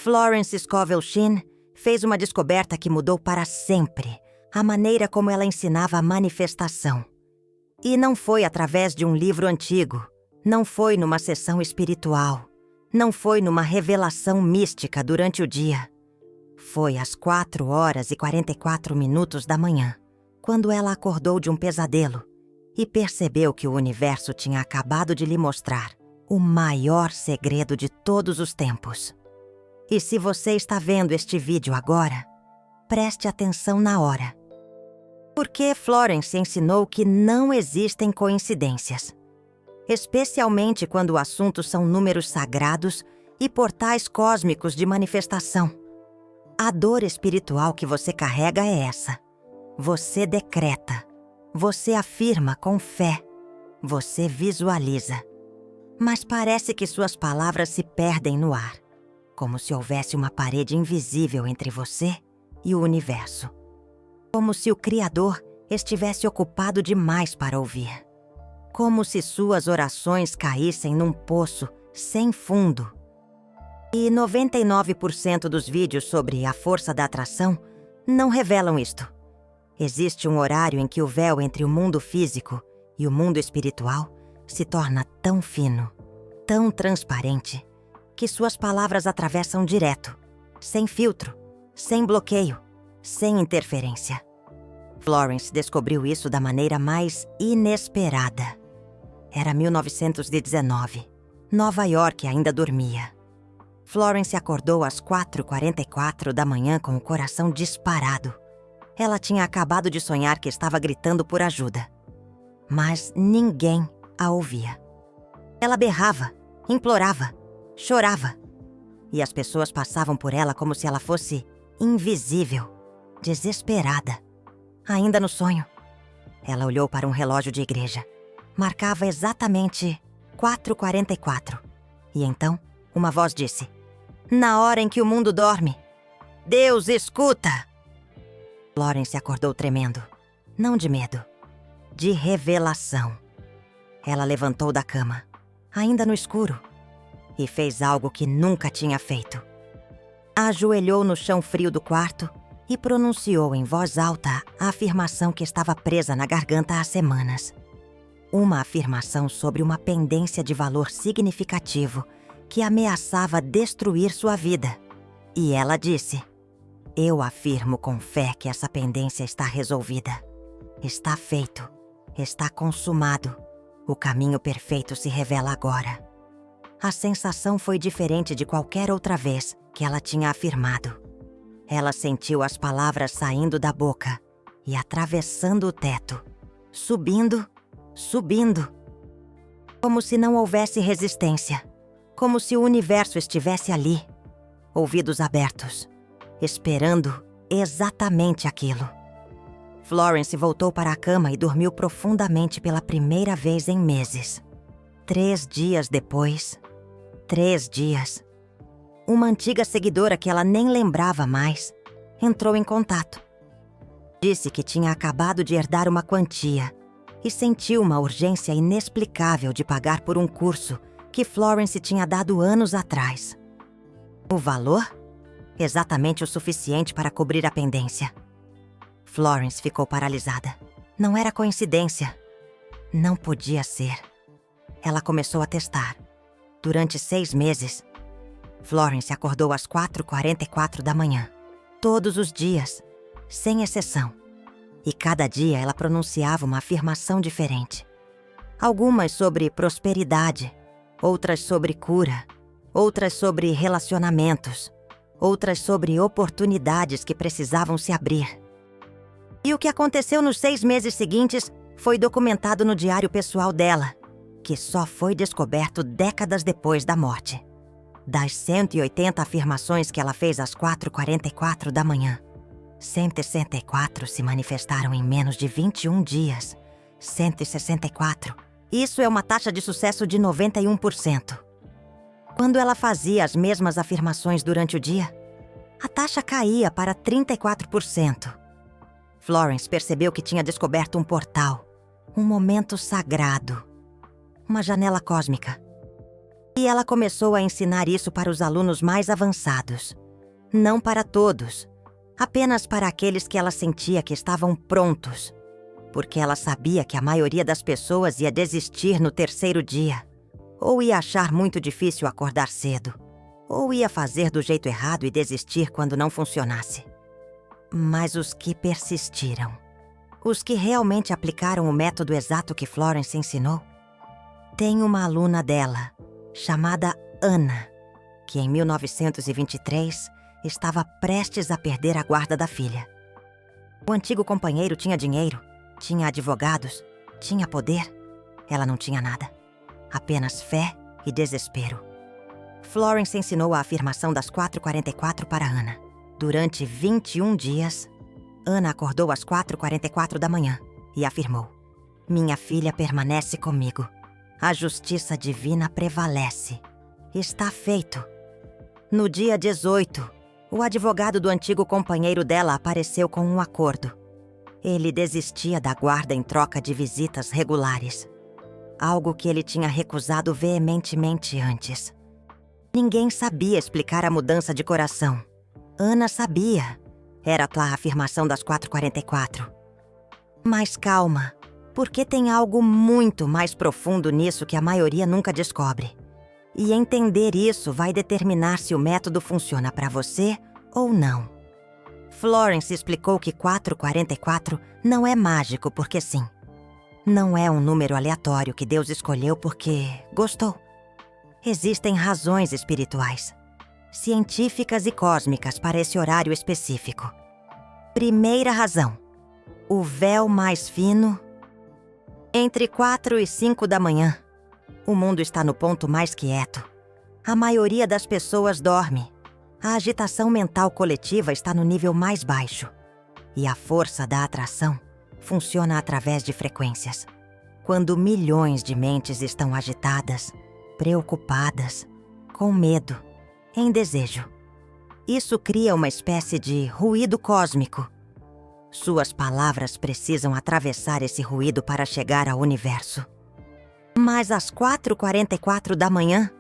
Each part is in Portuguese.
Florence Scovel Shinn fez uma descoberta que mudou para sempre a maneira como ela ensinava a manifestação. E não foi através de um livro antigo, não foi numa sessão espiritual, não foi numa revelação mística durante o dia. Foi às 4h44 da manhã, quando ela acordou de um pesadelo e percebeu que o universo tinha acabado de lhe mostrar o maior segredo de todos os tempos. E se você está vendo este vídeo agora, preste atenção na hora. Porque Florence ensinou que não existem coincidências, especialmente quando o assunto são números sagrados e portais cósmicos de manifestação. A dor espiritual que você carrega é essa. Você decreta, você afirma com fé, você visualiza. Mas parece que suas palavras se perdem no ar, como se houvesse uma parede invisível entre você e o universo. Como se o Criador estivesse ocupado demais para ouvir. Como se suas orações caíssem num poço sem fundo. E 99% dos vídeos sobre a força da atração não revelam isto. Existe um horário em que o véu entre o mundo físico e o mundo espiritual se torna tão fino, tão transparente, que suas palavras atravessam direto, sem filtro, sem bloqueio, sem interferência. Florence descobriu isso da maneira mais inesperada. Era 1919. Nova York ainda dormia. Florence acordou às 4h44 da manhã com o coração disparado. Ela tinha acabado de sonhar que estava gritando por ajuda. Mas ninguém a ouvia. Ela berrava, implorava, chorava. E as pessoas passavam por ela como se ela fosse invisível, desesperada. Ainda no sonho, ela olhou para um relógio de igreja. Marcava exatamente 4h44. E então, uma voz disse: "Na hora em que o mundo dorme, Deus escuta!" Florence acordou tremendo. Não de medo, de revelação. Ela levantou da cama, ainda no escuro, e fez algo que nunca tinha feito. Ajoelhou no chão frio do quarto e pronunciou em voz alta a afirmação que estava presa na garganta há semanas. Uma afirmação sobre uma pendência de valor significativo que ameaçava destruir sua vida. E ela disse: "Eu afirmo com fé que essa pendência está resolvida. Está feito. Está consumado. O caminho perfeito se revela agora." A sensação foi diferente de qualquer outra vez que ela tinha afirmado. Ela sentiu as palavras saindo da boca e atravessando o teto, subindo, subindo. Como se não houvesse resistência. Como se o universo estivesse ali, ouvidos abertos, esperando exatamente aquilo. Florence voltou para a cama e dormiu profundamente pela primeira vez em meses. 3 dias depois, 3 dias, uma antiga seguidora que ela nem lembrava mais entrou em contato. Disse que tinha acabado de herdar uma quantia e sentiu uma urgência inexplicável de pagar por um curso que Florence tinha dado anos atrás. O valor? Exatamente o suficiente para cobrir a pendência. Florence ficou paralisada. Não era coincidência. Não podia ser. Ela começou a testar. Durante 6 meses, Florence acordou às 4h44 da manhã. Todos os dias, sem exceção. E cada dia ela pronunciava uma afirmação diferente. Algumas sobre prosperidade, outras sobre cura, outras sobre relacionamentos, outras sobre oportunidades que precisavam se abrir. E o que aconteceu nos 6 meses seguintes foi documentado no diário pessoal dela, que só foi descoberto décadas depois da morte. Das 180 afirmações que ela fez às 4h44 da manhã, 164 se manifestaram em menos de 21 dias. 164. Isso é uma taxa de sucesso de 91%. Quando ela fazia as mesmas afirmações durante o dia, a taxa caía para 34%. Florence percebeu que tinha descoberto um portal, um momento sagrado, uma janela cósmica. E ela começou a ensinar isso para os alunos mais avançados. Não para todos, apenas para aqueles que ela sentia que estavam prontos. Porque ela sabia que a maioria das pessoas ia desistir no terceiro dia, ou ia achar muito difícil acordar cedo, ou ia fazer do jeito errado e desistir quando não funcionasse. Mas os que persistiram, os que realmente aplicaram o método exato que Florence ensinou, tem uma aluna dela, chamada Ana, que em 1923 estava prestes a perder a guarda da filha. O antigo companheiro tinha dinheiro, tinha advogados, tinha poder. Ela não tinha nada. Apenas fé e desespero. Florence ensinou a afirmação das 4h44 para Ana. Durante 21 dias, Ana acordou às 4h44 da manhã e afirmou: "Minha filha permanece comigo. A justiça divina prevalece. Está feito." No dia 18, o advogado do antigo companheiro dela apareceu com um acordo. Ele desistia da guarda em troca de visitas regulares. Algo que ele tinha recusado veementemente antes. Ninguém sabia explicar a mudança de coração. Ana sabia. Era a afirmação das 4h44. Mas calma, porque tem algo muito mais profundo nisso que a maioria nunca descobre. E entender isso vai determinar se o método funciona para você ou não. Florence explicou que 4h44 não é mágico porque sim. Não é um número aleatório que Deus escolheu porque gostou. Existem razões espirituais, científicas e cósmicas para esse horário específico. Primeira razão: o véu mais fino. Entre 4 e 5 da manhã, o mundo está no ponto mais quieto. A maioria das pessoas dorme. A agitação mental coletiva está no nível mais baixo. E a força da atração funciona através de frequências. Quando milhões de mentes estão agitadas, preocupadas, com medo, em desejo. Isso cria uma espécie de ruído cósmico. Suas palavras precisam atravessar esse ruído para chegar ao universo. Mas às 4h44 da manhã,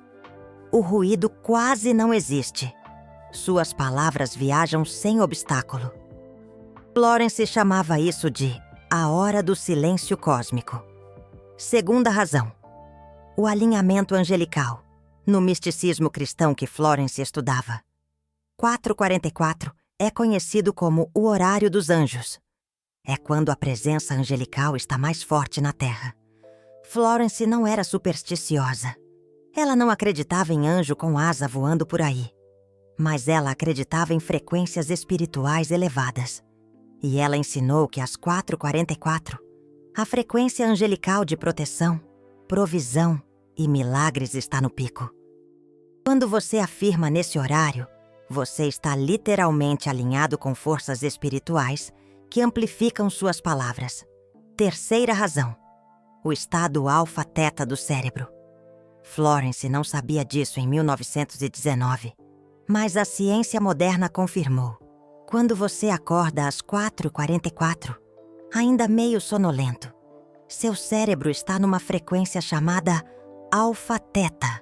o ruído quase não existe. Suas palavras viajam sem obstáculo. Florence chamava isso de a hora do silêncio cósmico. Segunda razão: o alinhamento angelical, no misticismo cristão que Florence estudava. 4h44 é conhecido como o horário dos anjos. É quando a presença angelical está mais forte na Terra. Florence não era supersticiosa. Ela não acreditava em anjo com asa voando por aí. Mas ela acreditava em frequências espirituais elevadas. E ela ensinou que às 4h44, a frequência angelical de proteção, provisão e milagres está no pico. Quando você afirma nesse horário, você está literalmente alinhado com forças espirituais que amplificam suas palavras. Terceira razão: o estado alfa-teta do cérebro. Florence não sabia disso em 1919, mas a ciência moderna confirmou. Quando você acorda às 4h44, ainda meio sonolento, seu cérebro está numa frequência chamada alfa-teta.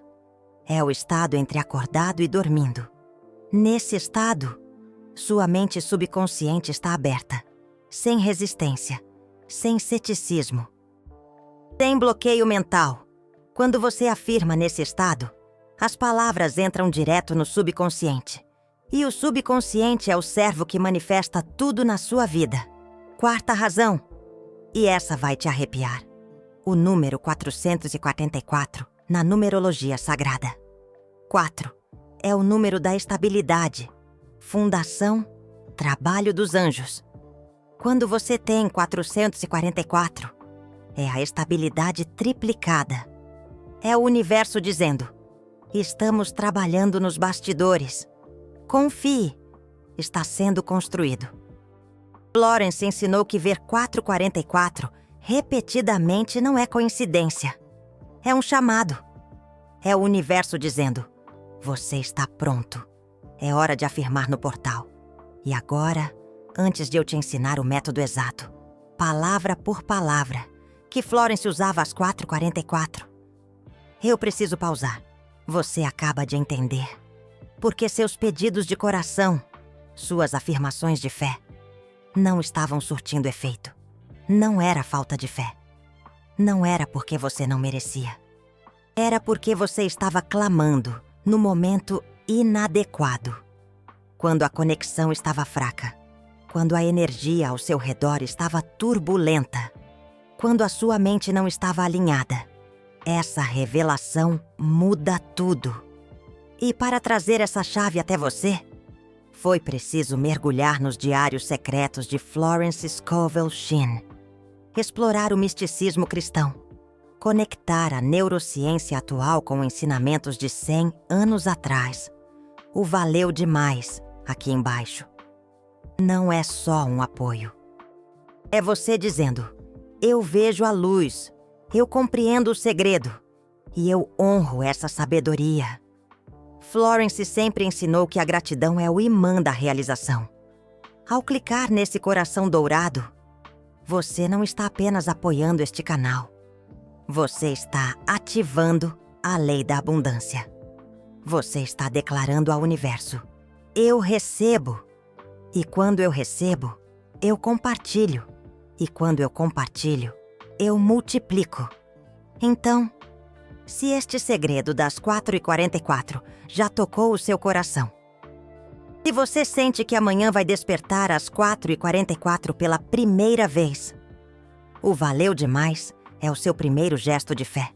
É o estado entre acordado e dormindo. Nesse estado, sua mente subconsciente está aberta, sem resistência, sem ceticismo, sem bloqueio mental. Quando você afirma nesse estado, as palavras entram direto no subconsciente. E o subconsciente é o servo que manifesta tudo na sua vida. Quarta razão, e essa vai te arrepiar: o número 444 na numerologia sagrada. 4 é o número da estabilidade, fundação, trabalho dos anjos. Quando você tem 444, é a estabilidade triplicada. É o universo dizendo: estamos trabalhando nos bastidores. Confie, está sendo construído. Florence ensinou que ver 444 repetidamente não é coincidência. É um chamado. É o universo dizendo: você está pronto. É hora de afirmar no portal. E agora, antes de eu te ensinar o método exato, palavra por palavra, que Florence usava às 4h44, eu preciso pausar. Você acaba de entender. Porque seus pedidos de coração, suas afirmações de fé, não estavam surtindo efeito. Não era falta de fé. Não era porque você não merecia. Era porque você estava clamando no momento inadequado. Quando a conexão estava fraca. Quando a energia ao seu redor estava turbulenta. Quando a sua mente não estava alinhada. Essa revelação muda tudo. E para trazer essa chave até você, foi preciso mergulhar nos diários secretos de Florence Scovel Shinn. Explorar o misticismo cristão. Conectar a neurociência atual com ensinamentos de 100 anos atrás. O valeu demais aqui embaixo. Não é só um apoio. É você dizendo, eu vejo a luz, eu compreendo o segredo e eu honro essa sabedoria. Florence sempre ensinou que a gratidão é o imã da realização. Ao clicar nesse coração dourado, você não está apenas apoiando este canal. Você está ativando a lei da abundância. Você está declarando ao universo, eu recebo. E quando eu recebo, eu compartilho. E quando eu compartilho, eu multiplico. Então, se este segredo das 4h44 já tocou o seu coração, se você sente que amanhã vai despertar às 4h44 pela primeira vez, o valeu demais é o seu primeiro gesto de fé.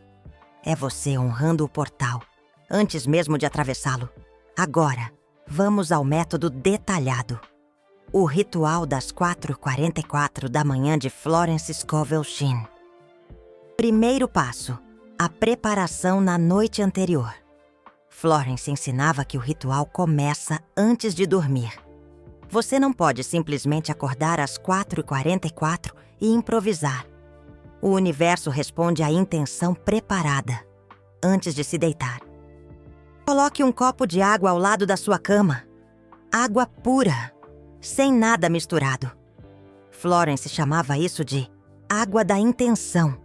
É você honrando o portal, antes mesmo de atravessá-lo. Agora, vamos ao método detalhado. O ritual das 4h44 da manhã de Florence Scovel Shinn. Primeiro passo, a preparação na noite anterior. Florence ensinava que o ritual começa antes de dormir. Você não pode simplesmente acordar às 4h44 e improvisar. O universo responde à intenção preparada, antes de se deitar. Coloque um copo de água ao lado da sua cama. Água pura, sem nada misturado. Florence chamava isso de água da intenção.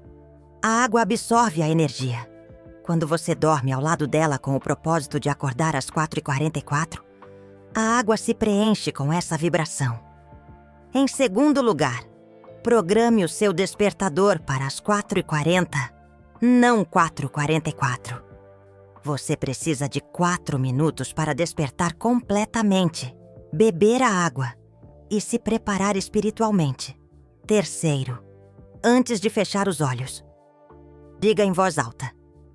A água absorve a energia. Quando você dorme ao lado dela com o propósito de acordar às 4h44, a água se preenche com essa vibração. Em segundo lugar, programe o seu despertador para as 4h40, não 4h44. Você precisa de 4 minutos para despertar completamente, beber a água e se preparar espiritualmente. Terceiro, antes de fechar os olhos, diga em voz alta,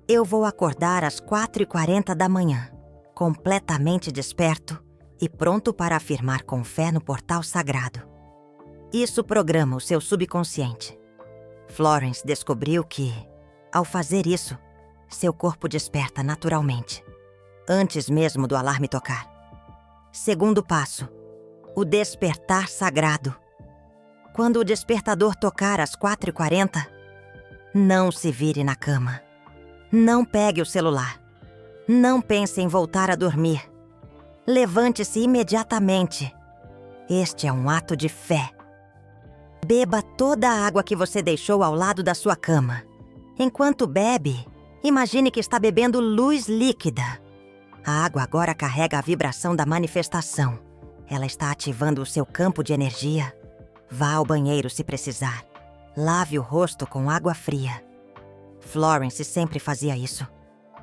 eu vou acordar às 4h40 da manhã, completamente desperto e pronto para afirmar com fé no portal sagrado. Isso programa o seu subconsciente. Florence descobriu que, ao fazer isso, seu corpo desperta naturalmente, antes mesmo do alarme tocar. Segundo passo, o despertar sagrado. Quando o despertador tocar às 4h40, não se vire na cama. Não pegue o celular. Não pense em voltar a dormir. Levante-se imediatamente. Este é um ato de fé. Beba toda a água que você deixou ao lado da sua cama. Enquanto bebe, imagine que está bebendo luz líquida. A água agora carrega a vibração da manifestação. Ela está ativando o seu campo de energia. Vá ao banheiro se precisar. Lave o rosto com água fria. Florence sempre fazia isso.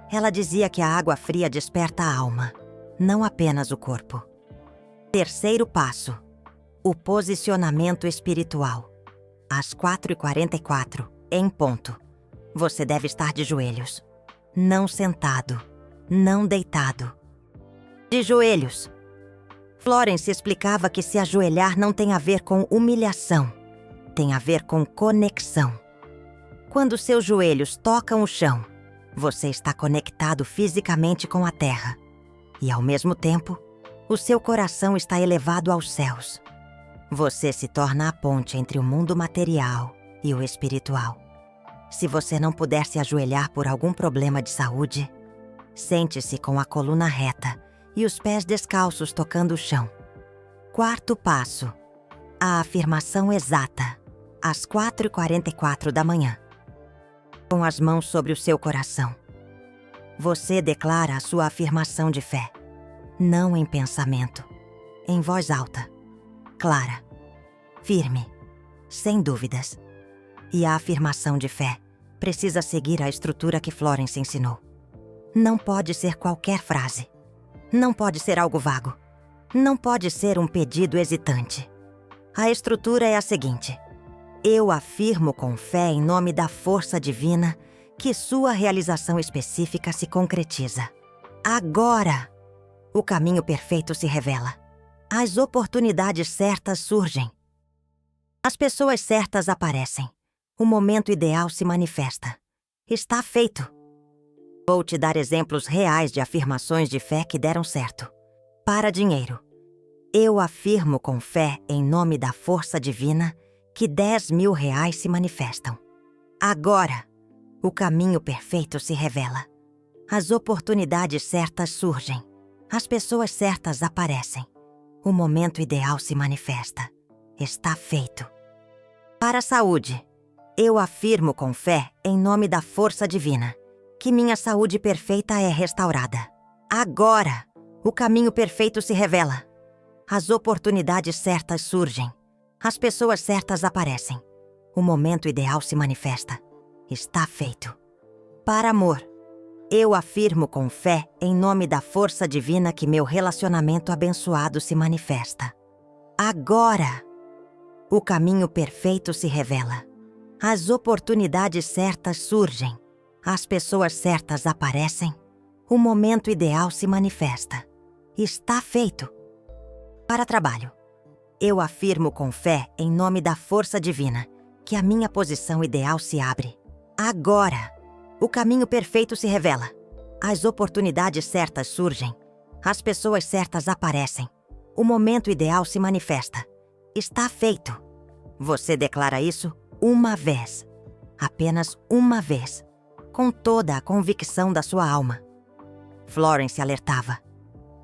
Ela dizia que a água fria desperta a alma, não apenas o corpo. Terceiro passo, o posicionamento espiritual. Às 4h44, em ponto, você deve estar de joelhos. Não sentado, não deitado. De joelhos. Florence explicava que se ajoelhar não tem a ver com humilhação, tem a ver com conexão. Quando seus joelhos tocam o chão, você está conectado fisicamente com a terra. E, ao mesmo tempo, o seu coração está elevado aos céus. Você se torna a ponte entre o mundo material e o espiritual. Se você não puder se ajoelhar por algum problema de saúde, sente-se com a coluna reta e os pés descalços tocando o chão. Quarto passo, a afirmação exata, às 4h44 da manhã. Com as mãos sobre o seu coração. Você declara a sua afirmação de fé, não em pensamento, em voz alta, clara, firme, sem dúvidas. E a afirmação de fé precisa seguir a estrutura que Florence ensinou. Não pode ser qualquer frase. Não pode ser algo vago. Não pode ser um pedido hesitante. A estrutura é a seguinte: eu afirmo com fé em nome da força divina que sua realização específica se concretiza. Agora, o caminho perfeito se revela. As oportunidades certas surgem. As pessoas certas aparecem. O momento ideal se manifesta. Está feito. Vou te dar exemplos reais de afirmações de fé que deram certo. Para dinheiro. Eu afirmo com fé em nome da força divina que R$10.000 se manifestam. Agora, o caminho perfeito se revela. As oportunidades certas surgem. As pessoas certas aparecem. O momento ideal se manifesta. Está feito. Para a saúde. Eu afirmo com fé em nome da força divina que minha saúde perfeita é restaurada. Agora, o caminho perfeito se revela. As oportunidades certas surgem. As pessoas certas aparecem. O momento ideal se manifesta. Está feito. Para amor. Eu afirmo com fé em nome da força divina que meu relacionamento abençoado se manifesta. Agora, o caminho perfeito se revela. As oportunidades certas surgem. As pessoas certas aparecem. O momento ideal se manifesta. Está feito. Para trabalho. Eu afirmo com fé em nome da força divina que a minha posição ideal se abre. Agora, o caminho perfeito se revela. As oportunidades certas surgem. As pessoas certas aparecem. O momento ideal se manifesta. Está feito. Você declara isso uma vez. Apenas uma vez. Com toda a convicção da sua alma. Florence alertava.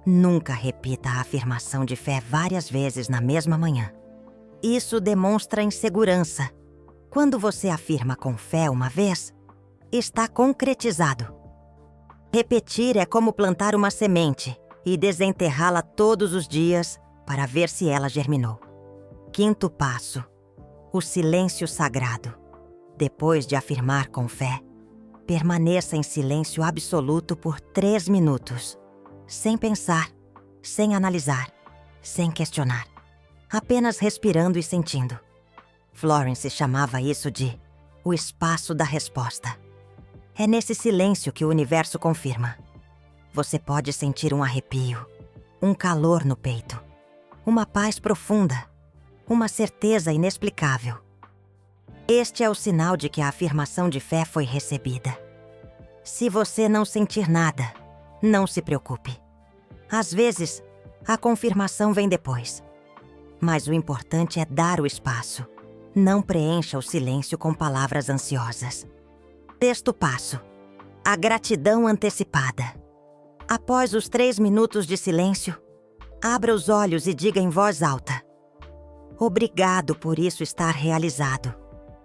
Nunca repita a afirmação de fé várias vezes na mesma manhã. Isso demonstra insegurança. Quando você afirma com fé uma vez, está concretizado. Repetir é como plantar uma semente e desenterrá-la todos os dias para ver se ela germinou. Quinto passo: o silêncio sagrado. Depois de afirmar com fé, permaneça em silêncio absoluto por 3 minutos, sem pensar, sem analisar, sem questionar, apenas respirando e sentindo. Florence chamava isso de o espaço da resposta. É nesse silêncio que o universo confirma. Você pode sentir um arrepio, um calor no peito, uma paz profunda, uma certeza inexplicável. Este é o sinal de que a afirmação de fé foi recebida. Se você não sentir nada, não se preocupe. Às vezes, a confirmação vem depois. Mas o importante é dar o espaço. Não preencha o silêncio com palavras ansiosas. Sexto passo: a gratidão antecipada. Após os 3 minutos de silêncio, abra os olhos e diga em voz alta: obrigado por isso estar realizado.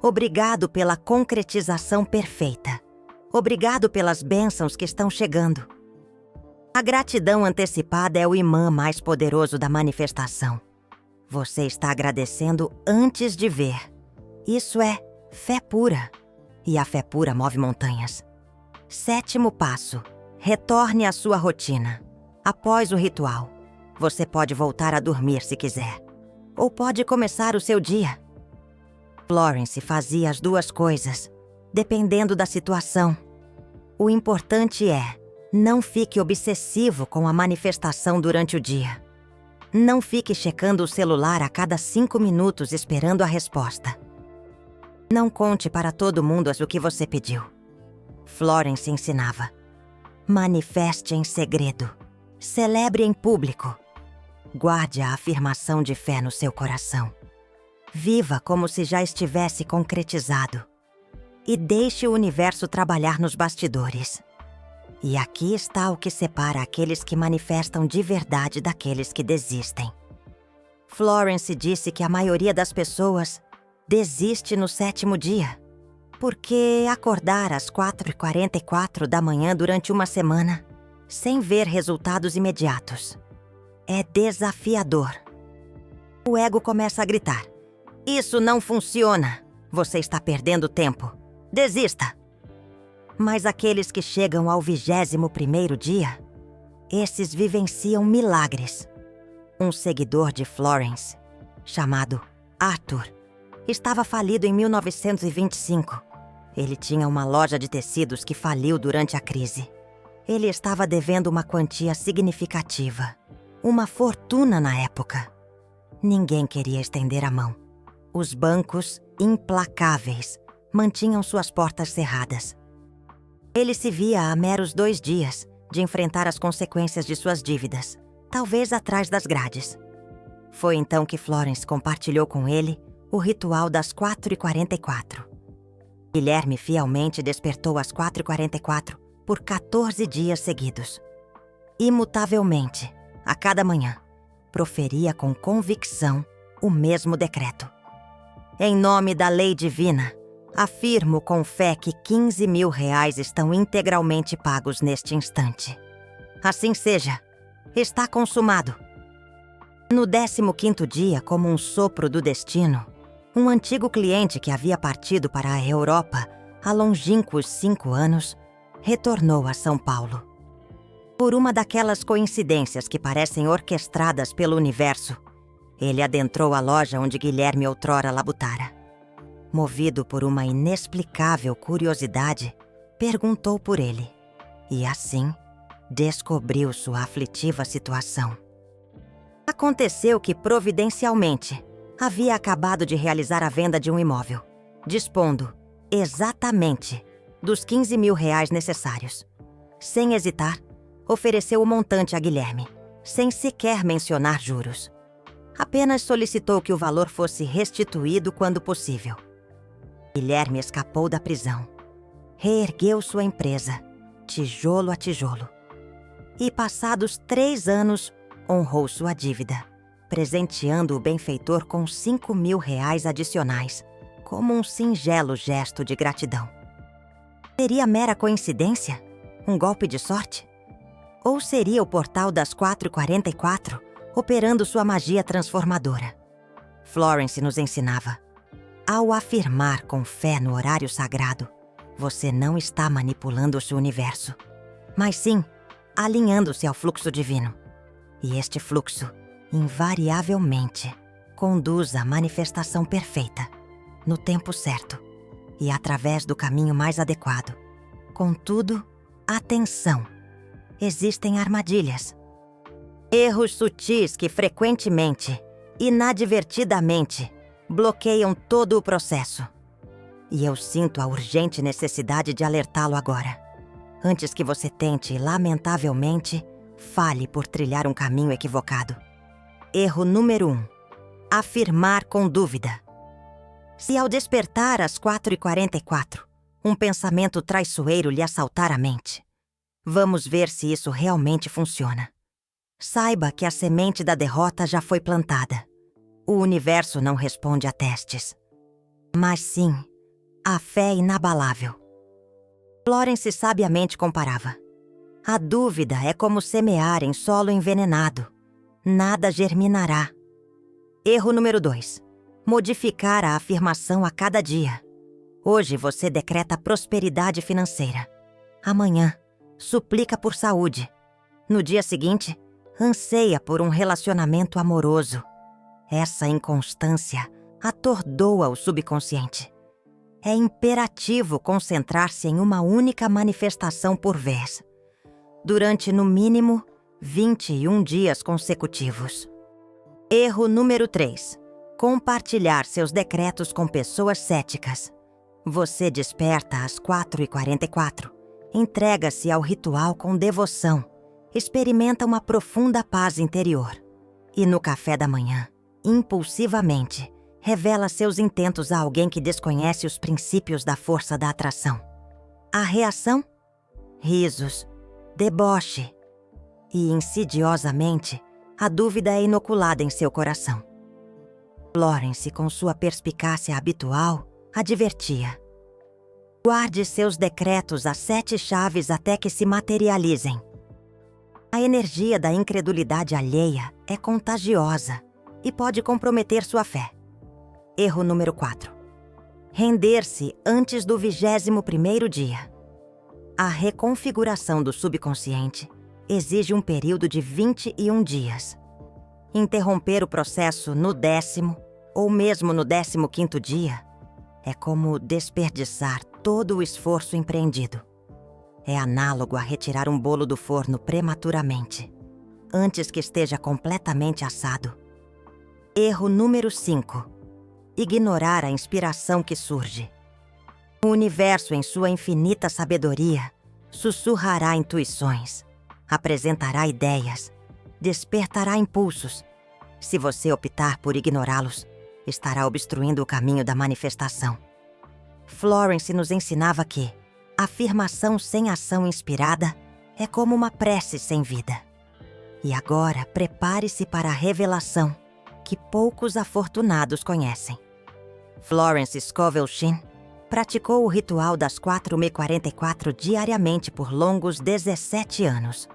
Obrigado pela concretização perfeita. Obrigado pelas bênçãos que estão chegando. A gratidão antecipada é o imã mais poderoso da manifestação. Você está agradecendo antes de ver. Isso é fé pura. E a fé pura move montanhas. Sétimo passo: retorne à sua rotina. Após o ritual, você pode voltar a dormir se quiser. Ou pode começar o seu dia. Florence fazia as duas coisas, dependendo da situação. O importante é: não fique obsessivo com a manifestação durante o dia. Não fique checando o celular a cada 5 minutos esperando a resposta. Não conte para todo mundo o que você pediu. Florence ensinava: manifeste em segredo. Celebre em público. Guarde a afirmação de fé no seu coração. Viva como se já estivesse concretizado. E deixe o universo trabalhar nos bastidores. E aqui está o que separa aqueles que manifestam de verdade daqueles que desistem. Florence disse que a maioria das pessoas desiste no 7º dia. Porque acordar às 4h44 da manhã durante uma semana, sem ver resultados imediatos, é desafiador. O ego começa a gritar: "Isso não funciona! Você está perdendo tempo! Desista!" Mas aqueles que chegam ao 21º dia, esses vivenciam milagres. Um seguidor de Florence, chamado Arthur, estava falido em 1925. Ele tinha uma loja de tecidos que faliu durante a crise. Ele estava devendo uma quantia significativa, uma fortuna na época. Ninguém queria estender a mão. Os bancos, implacáveis, mantinham suas portas cerradas. Ele se via a meros 2 dias de enfrentar as consequências de suas dívidas, talvez atrás das grades. Foi então que Florence compartilhou com ele o ritual das 4h44. Guilherme fielmente despertou às 4h44 por 14 dias seguidos. Imutavelmente, a cada manhã, proferia com convicção o mesmo decreto. Em nome da lei divina, afirmo com fé que R$15.000 estão integralmente pagos neste instante. Assim seja, está consumado. No 15º dia, como um sopro do destino, um antigo cliente que havia partido para a Europa há longínquos 5 anos, retornou a São Paulo. Por uma daquelas coincidências que parecem orquestradas pelo universo, ele adentrou a loja onde Guilherme outrora labutara. Movido por uma inexplicável curiosidade, perguntou por ele, e assim descobriu sua aflitiva situação. Aconteceu que, providencialmente, havia acabado de realizar a venda de um imóvel, dispondo, exatamente, dos R$15.000 necessários. Sem hesitar, ofereceu o montante a Guilherme, sem sequer mencionar juros. Apenas solicitou que o valor fosse restituído quando possível. Guilherme escapou da prisão, reergueu sua empresa, tijolo a tijolo. E, passados 3 anos, honrou sua dívida, presenteando o benfeitor com R$5.000 adicionais, como um singelo gesto de gratidão. Seria mera coincidência? Um golpe de sorte? Ou seria o portal das 4h44 operando sua magia transformadora? Florence nos ensinava: ao afirmar com fé no horário sagrado, você não está manipulando o seu universo, mas sim alinhando-se ao fluxo divino. E este fluxo, invariavelmente, conduz à manifestação perfeita, no tempo certo e através do caminho mais adequado. Contudo, atenção! Existem armadilhas. Erros sutis que frequentemente, inadvertidamente, bloqueiam todo o processo. E eu sinto a urgente necessidade de alertá-lo agora, antes que você tente, lamentavelmente, falhe por trilhar um caminho equivocado. Erro número 1. Afirmar com dúvida. Se ao despertar às 4h44, um pensamento traiçoeiro lhe assaltar a mente, vamos ver se isso realmente funciona. Saiba que a semente da derrota já foi plantada. O universo não responde a testes, mas sim a fé inabalável. Florence sabiamente comparava: a dúvida é como semear em solo envenenado. Nada germinará. Erro número 2. Modificar a afirmação a cada dia. Hoje você decreta prosperidade financeira. Amanhã, suplica por saúde. No dia seguinte, anseia por um relacionamento amoroso. Essa inconstância atordoa o subconsciente. É imperativo concentrar-se em uma única manifestação por vez, durante no mínimo 21 dias consecutivos. Erro número 3. Compartilhar seus decretos com pessoas céticas. Você desperta às 4h44, entrega-se ao ritual com devoção, experimenta uma profunda paz interior. E no café da manhã, impulsivamente, revela seus intentos a alguém que desconhece os princípios da força da atração. A reação? Risos, deboche. E, insidiosamente, a dúvida é inoculada em seu coração. Florence, com sua perspicácia habitual, advertia: Guarde seus decretos às 7 chaves até que se materializem. A energia da incredulidade alheia é contagiosa e pode comprometer sua fé. Erro número 4. Render-se antes do 21º dia. A reconfiguração do subconsciente exige um período de 21 dias. Interromper o processo no 10º ou mesmo no 15º dia é como desperdiçar todo o esforço empreendido. É análogo a retirar um bolo do forno prematuramente, antes que esteja completamente assado. Erro número 5. Ignorar a inspiração que surge. O universo, em sua infinita sabedoria, sussurrará intuições, apresentará ideias, despertará impulsos. Se você optar por ignorá-los, estará obstruindo o caminho da manifestação. Florence nos ensinava que afirmação sem ação inspirada é como uma prece sem vida. E agora, prepare-se para a revelação que poucos afortunados conhecem. Florence Scovel Shinn praticou o ritual das 4:44 diariamente por longos 17 anos,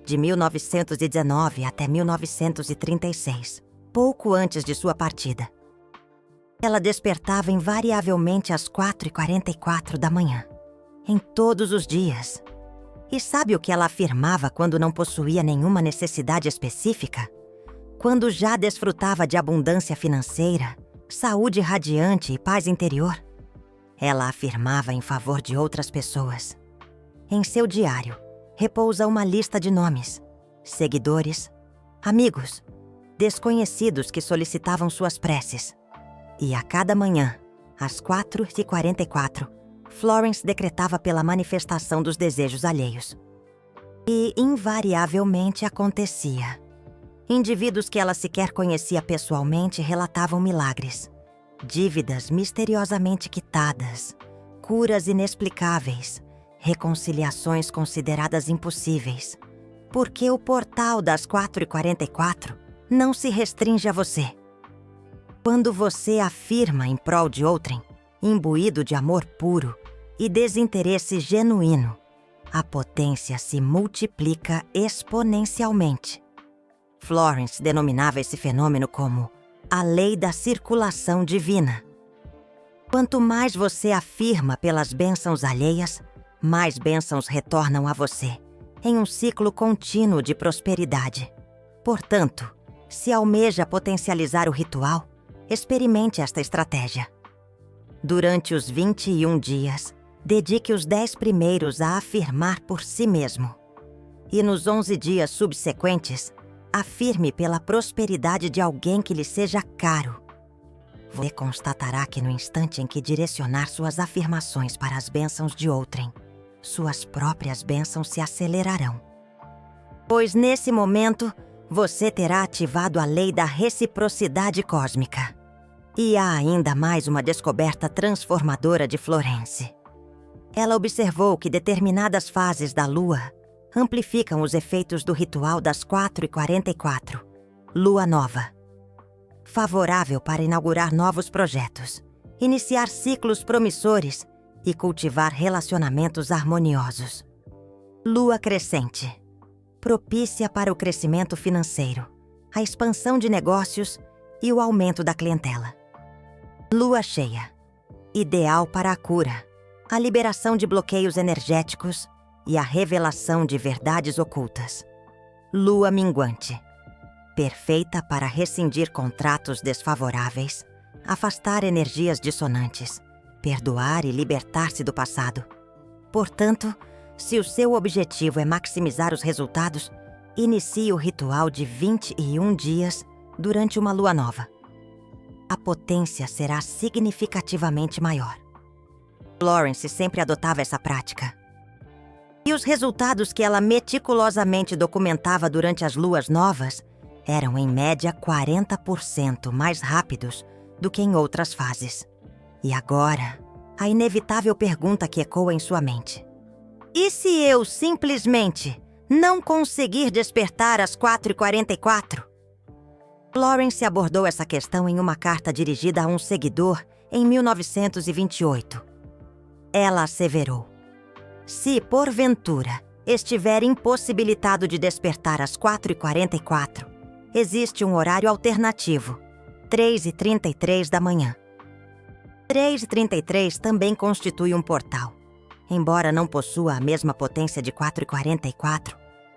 de 1919 até 1936, pouco antes de sua partida. Ela despertava invariavelmente às 4:44 da manhã, em todos os dias. E sabe o que ela afirmava quando não possuía nenhuma necessidade específica? Quando já desfrutava de abundância financeira, saúde radiante e paz interior? Ela afirmava em favor de outras pessoas. Em seu diário, repousa uma lista de nomes, seguidores, amigos, desconhecidos que solicitavam suas preces. E a cada manhã, às 4:44, Florence decretava pela manifestação dos desejos alheios. E invariavelmente acontecia. Indivíduos que ela sequer conhecia pessoalmente relatavam milagres, dívidas misteriosamente quitadas, curas inexplicáveis, reconciliações consideradas impossíveis. Porque o portal das 4:44 não se restringe a você. Quando você afirma em prol de outrem, imbuído de amor puro e desinteresse genuíno, a potência se multiplica exponencialmente. Florence denominava esse fenômeno como a lei da circulação divina. Quanto mais você afirma pelas bênçãos alheias, mais bênçãos retornam a você, em um ciclo contínuo de prosperidade. Portanto, se almeja potencializar o ritual, experimente esta estratégia. Durante os 21 dias, dedique os 10 primeiros a afirmar por si mesmo. E nos 11 dias subsequentes, afirme pela prosperidade de alguém que lhe seja caro. Você constatará que no instante em que direcionar suas afirmações para as bênçãos de outrem, suas próprias bênçãos se acelerarão. Pois nesse momento, você terá ativado a lei da reciprocidade cósmica. E há ainda mais uma descoberta transformadora de Florence. Ela observou que determinadas fases da Lua amplificam os efeitos do ritual das 4:44, Lua Nova. Favorável para inaugurar novos projetos, iniciar ciclos promissores e cultivar relacionamentos harmoniosos. Lua Crescente. Propícia para o crescimento financeiro, a expansão de negócios e o aumento da clientela. Lua Cheia. Ideal para a cura, a liberação de bloqueios energéticos e a revelação de verdades ocultas. Lua Minguante. Perfeita para rescindir contratos desfavoráveis, afastar energias dissonantes, perdoar e libertar-se do passado. Portanto, se o seu objetivo é maximizar os resultados, inicie o ritual de 21 dias durante uma lua nova. A potência será significativamente maior. Florence sempre adotava essa prática. E os resultados que ela meticulosamente documentava durante as luas novas eram, em média, 40% mais rápidos do que em outras fases. E agora, a inevitável pergunta que ecoa em sua mente: e se eu simplesmente não conseguir despertar às 4:44? Florence abordou essa questão em uma carta dirigida a um seguidor em 1928. Ela asseverou: se, porventura, estiver impossibilitado de despertar às 4h44, existe um horário alternativo, 3h33 da manhã. 3h33 também constitui um portal. Embora não possua a mesma potência de 4h44,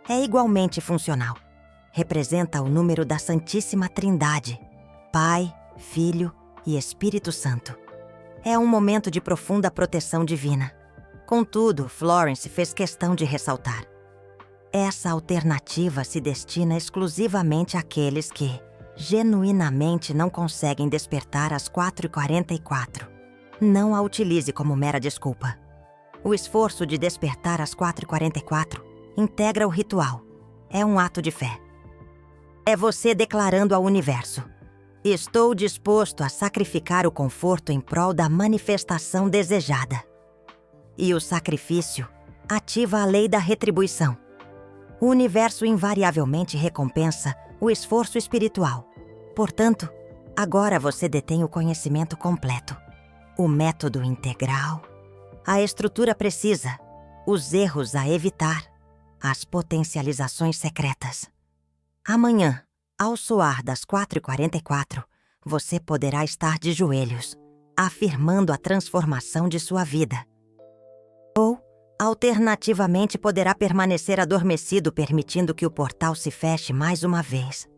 é igualmente funcional. Representa o número da Santíssima Trindade, Pai, Filho e Espírito Santo. É um momento de profunda proteção divina. Contudo, Florence fez questão de ressaltar: essa alternativa se destina exclusivamente àqueles que, genuinamente, não conseguem despertar às 4h44. Não a utilize como mera desculpa. O esforço de despertar às 4h44 integra o ritual. É um ato de fé. É você declarando ao universo: estou disposto a sacrificar o conforto em prol da manifestação desejada. E o sacrifício ativa a lei da retribuição. O universo invariavelmente recompensa o esforço espiritual. Portanto, agora você detém o conhecimento completo, o método integral, a estrutura precisa, os erros a evitar, as potencializações secretas. Amanhã, ao soar das 4h44, você poderá estar de joelhos, afirmando a transformação de sua vida. Ou, alternativamente, poderá permanecer adormecido, permitindo que o portal se feche mais uma vez.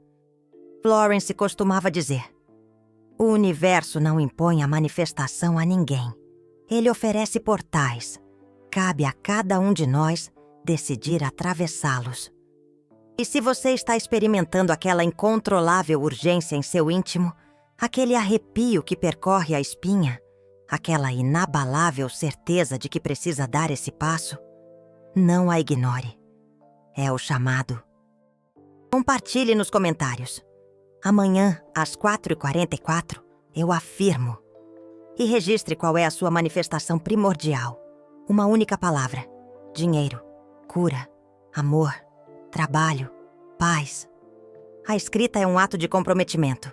Florence costumava dizer: o universo não impõe a manifestação a ninguém. Ele oferece portais. Cabe a cada um de nós decidir atravessá-los. E se você está experimentando aquela incontrolável urgência em seu íntimo, aquele arrepio que percorre a espinha, aquela inabalável certeza de que precisa dar esse passo, não a ignore. É o chamado. Compartilhe nos comentários. Amanhã, às 4h44, eu afirmo. E registre qual é a sua manifestação primordial. Uma única palavra: dinheiro, cura, amor, trabalho, paz. A escrita é um ato de comprometimento.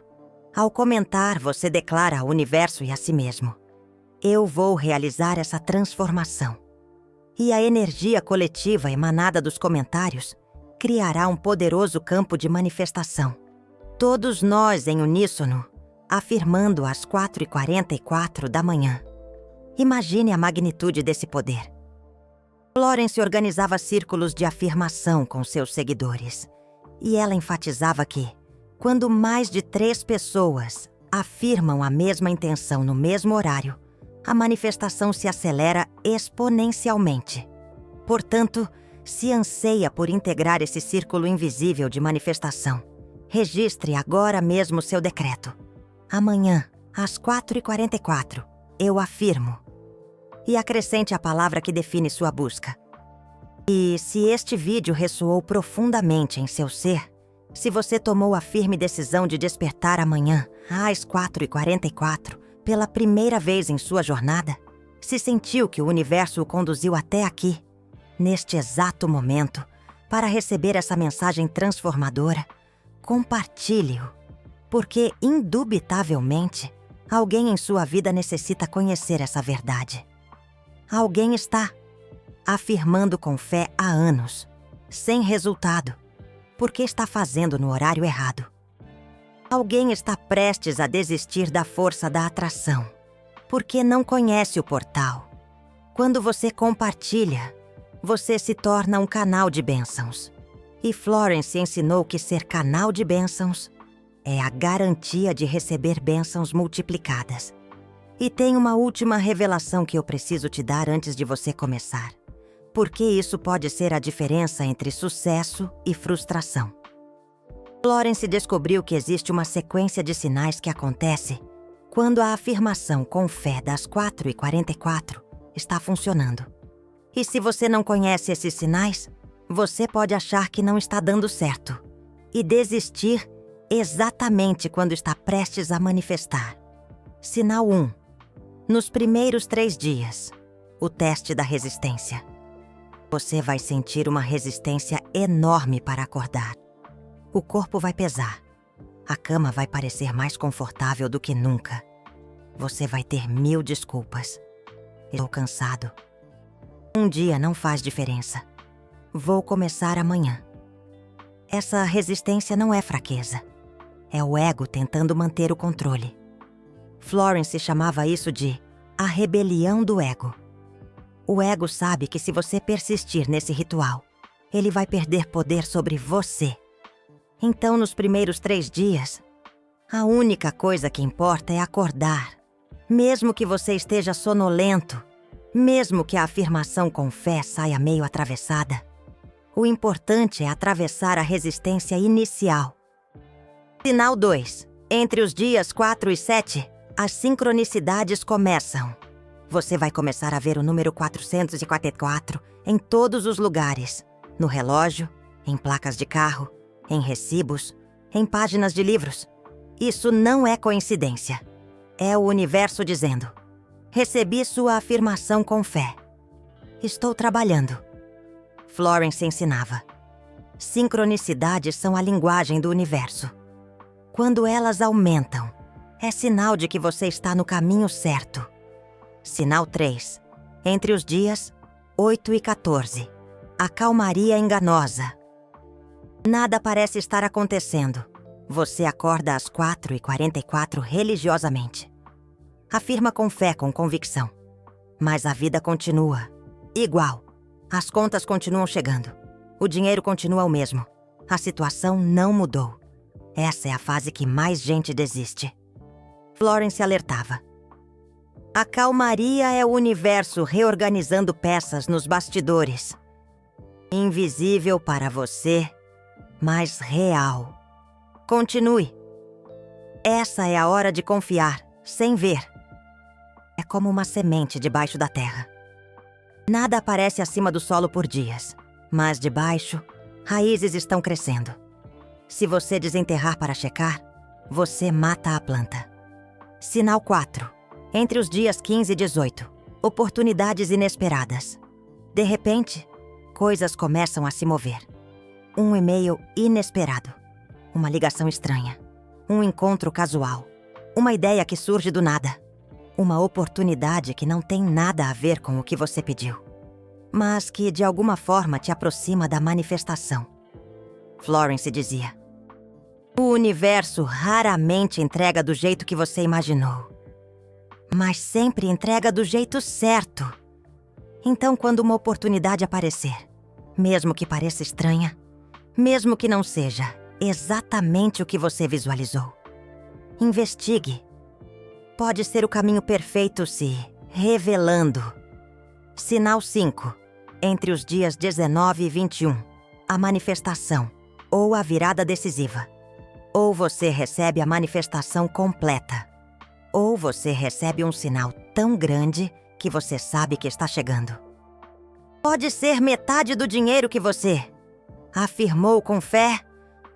Ao comentar, você declara ao universo e a si mesmo: eu vou realizar essa transformação. E a energia coletiva emanada dos comentários criará um poderoso campo de manifestação. Todos nós em uníssono, afirmando às 4h44 da manhã. Imagine a magnitude desse poder. Florence organizava círculos de afirmação com seus seguidores. E ela enfatizava que, quando mais de 3 pessoas afirmam a mesma intenção no mesmo horário, a manifestação se acelera exponencialmente. Portanto, se anseia por integrar esse círculo invisível de manifestação, registre agora mesmo seu decreto. Amanhã, às 4h44, eu afirmo. E acrescente a palavra que define sua busca. E se este vídeo ressoou profundamente em seu ser, se você tomou a firme decisão de despertar amanhã, às 4h44, pela primeira vez em sua jornada, se sentiu que o universo o conduziu até aqui, neste exato momento, para receber essa mensagem transformadora, compartilhe-o, porque, indubitavelmente, alguém em sua vida necessita conhecer essa verdade. Alguém está afirmando com fé há anos, sem resultado, porque está fazendo no horário errado. Alguém está prestes a desistir da força da atração, porque não conhece o portal. Quando você compartilha, você se torna um canal de bênçãos. E Florence ensinou que ser canal de bênçãos é a garantia de receber bênçãos multiplicadas. E tem uma última revelação que eu preciso te dar antes de você começar, porque isso pode ser a diferença entre sucesso e frustração. Florence descobriu que existe uma sequência de sinais que acontece quando a afirmação com fé das 4h44 está funcionando. E se você não conhece esses sinais, você pode achar que não está dando certo e desistir exatamente quando está prestes a manifestar. Sinal 1. Nos primeiros 3 dias, o teste da resistência. Você vai sentir uma resistência enorme para acordar. O corpo vai pesar. A cama vai parecer mais confortável do que nunca. Você vai ter 1000 desculpas. Estou cansado. Um dia não faz diferença. Vou começar amanhã. Essa resistência não é fraqueza. É o ego tentando manter o controle. Florence chamava isso de a rebelião do ego. O ego sabe que se você persistir nesse ritual, ele vai perder poder sobre você. Então, nos primeiros 3 dias, a única coisa que importa é acordar. Mesmo que você esteja sonolento, mesmo que a afirmação com fé saia meio atravessada, o importante é atravessar a resistência inicial. Sinal 2. Entre os dias 4 e 7, as sincronicidades começam. Você vai começar a ver o número 444 em todos os lugares. No relógio, em placas de carro, em recibos, em páginas de livros. Isso não é coincidência. É o universo dizendo: recebi sua afirmação com fé. Estou trabalhando. Florence ensinava. Sincronicidades são a linguagem do universo. Quando elas aumentam, é sinal de que você está no caminho certo. Sinal 3. Entre os dias 8 e 14. A calmaria enganosa. Nada parece estar acontecendo. Você acorda às 4h44 religiosamente. Afirma com fé, com convicção. Mas a vida continua. Igual. As contas continuam chegando. O dinheiro continua o mesmo. A situação não mudou. Essa é a fase que mais gente desiste. Florence alertava. A calmaria é o universo reorganizando peças nos bastidores. Invisível para você, mas real. Continue. Essa é a hora de confiar, sem ver. É como uma semente debaixo da terra. Nada aparece acima do solo por dias, mas debaixo, raízes estão crescendo. Se você desenterrar para checar, você mata a planta. Sinal 4. Entre os dias 15 e 18. Oportunidades inesperadas. De repente, coisas começam a se mover. Um e-mail inesperado. Uma ligação estranha. Um encontro casual. Uma ideia que surge do nada. Uma oportunidade que não tem nada a ver com o que você pediu, mas que de alguma forma te aproxima da manifestação. Florence dizia: o universo raramente entrega do jeito que você imaginou, mas sempre entrega do jeito certo. Então, quando uma oportunidade aparecer, mesmo que pareça estranha, mesmo que não seja exatamente o que você visualizou, investigue. Pode ser o caminho perfeito se revelando. Sinal 5. Entre os dias 19 e 21. A manifestação, ou a virada decisiva. Ou você recebe a manifestação completa, ou você recebe um sinal tão grande que você sabe que está chegando. Pode ser metade do dinheiro que você afirmou com fé.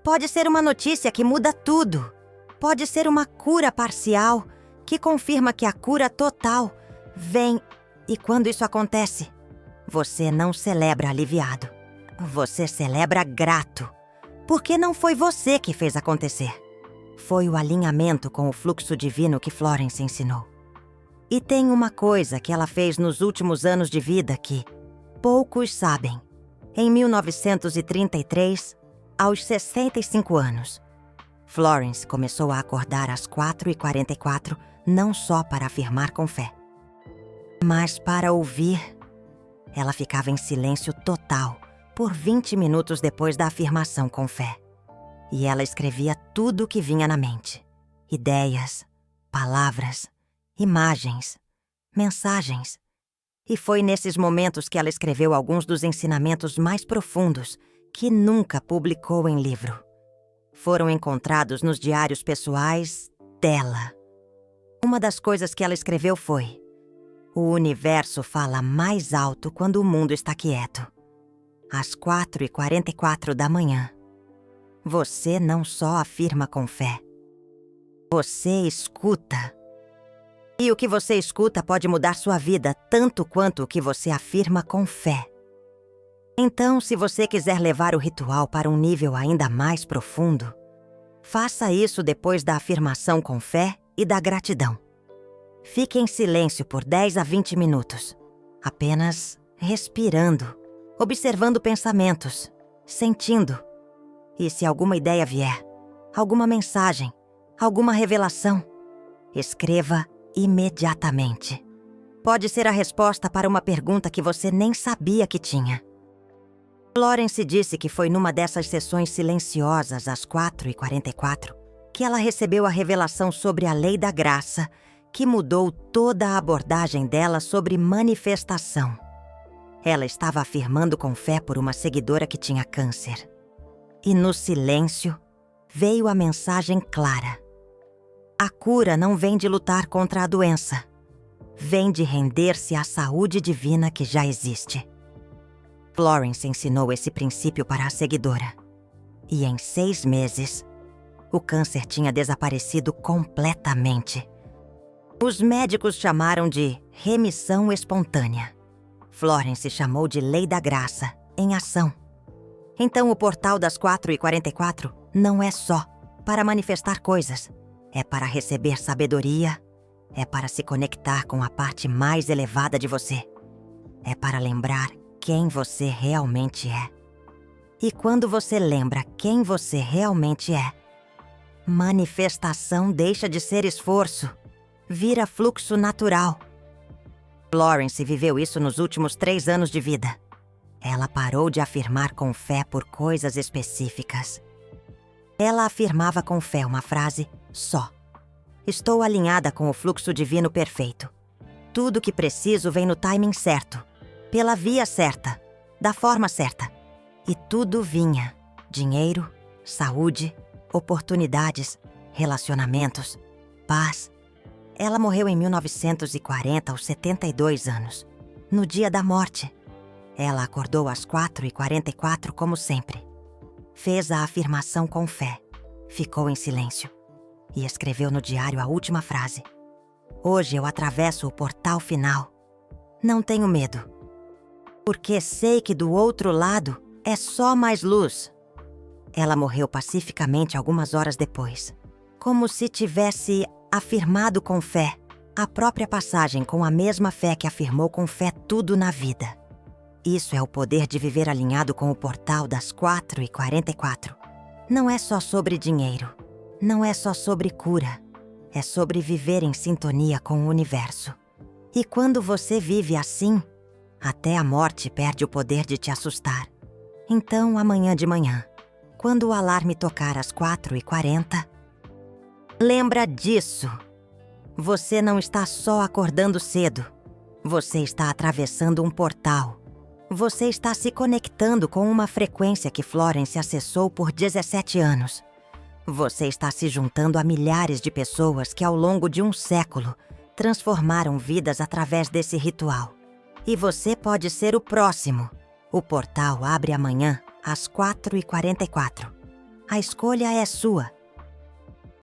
Pode ser uma notícia que muda tudo. Pode ser uma cura parcial que confirma que a cura total vem. E quando isso acontece, você não celebra aliviado. Você celebra grato. Porque não foi você que fez acontecer. Foi o alinhamento com o fluxo divino que Florence ensinou. E tem uma coisa que ela fez nos últimos anos de vida que poucos sabem. Em 1933, aos 65 anos, Florence começou a acordar às 4h44, não só para afirmar com fé, mas para ouvir. Ela ficava em silêncio total por 20 minutos depois da afirmação com fé. E ela escrevia tudo o que vinha na mente. Ideias, palavras, imagens, mensagens. E foi nesses momentos que ela escreveu alguns dos ensinamentos mais profundos que nunca publicou em livro. Foram encontrados nos diários pessoais dela. Uma das coisas que ela escreveu foi: o universo fala mais alto quando o mundo está quieto. Às 4h44 da manhã, você não só afirma com fé, você escuta. E o que você escuta pode mudar sua vida tanto quanto o que você afirma com fé. Então, se você quiser levar o ritual para um nível ainda mais profundo, faça isso depois da afirmação com fé e da gratidão. Fique em silêncio por 10 a 20 minutos, apenas respirando, observando pensamentos, sentindo. E se alguma ideia vier, alguma mensagem, alguma revelação, escreva imediatamente. Pode ser a resposta para uma pergunta que você nem sabia que tinha. Florence disse que foi numa dessas sessões silenciosas às 4h44 que ela recebeu a revelação sobre a lei da graça, que mudou toda a abordagem dela sobre manifestação. Ela estava afirmando com fé por uma seguidora que tinha câncer. E no silêncio, veio a mensagem clara. A cura não vem de lutar contra a doença. Vem de render-se à saúde divina que já existe. Florence ensinou esse princípio para a seguidora. E em 6 meses, o câncer tinha desaparecido completamente. Os médicos chamaram de remissão espontânea. Florence chamou de lei da graça, em ação. Então o portal das 4h44 não é só para manifestar coisas. É para receber sabedoria, é para se conectar com a parte mais elevada de você. É para lembrar quem você realmente é. E quando você lembra quem você realmente é, manifestação deixa de ser esforço, vira fluxo natural. Florence viveu isso nos últimos 3 anos de vida. Ela parou de afirmar com fé por coisas específicas. Ela afirmava com fé uma frase só. Estou alinhada com o fluxo divino perfeito. Tudo o que preciso vem no timing certo, pela via certa, da forma certa. E tudo vinha: dinheiro, saúde, oportunidades, relacionamentos, paz. Ela morreu em 1940 aos 72 anos, no dia da morte. Ela acordou às 4h44 como sempre. Fez a afirmação com fé, ficou em silêncio e escreveu no diário a última frase. Hoje eu atravesso o portal final. Não tenho medo, porque sei que do outro lado é só mais luz. Ela morreu pacificamente algumas horas depois, como se tivesse afirmado com fé a própria passagem com a mesma fé que afirmou com fé tudo na vida. Isso é o poder de viver alinhado com o portal das 4h44. Não é só sobre dinheiro, não é só sobre cura, é sobre viver em sintonia com o universo. E quando você vive assim, até a morte perde o poder de te assustar. Então, amanhã de manhã, quando o alarme tocar às 4h40, lembra disso. Você não está só acordando cedo. Você está atravessando um portal. Você está se conectando com uma frequência que Florence acessou por 17 anos. Você está se juntando a milhares de pessoas que ao longo de um século transformaram vidas através desse ritual. E você pode ser o próximo. O portal abre amanhã às 4h44. A escolha é sua.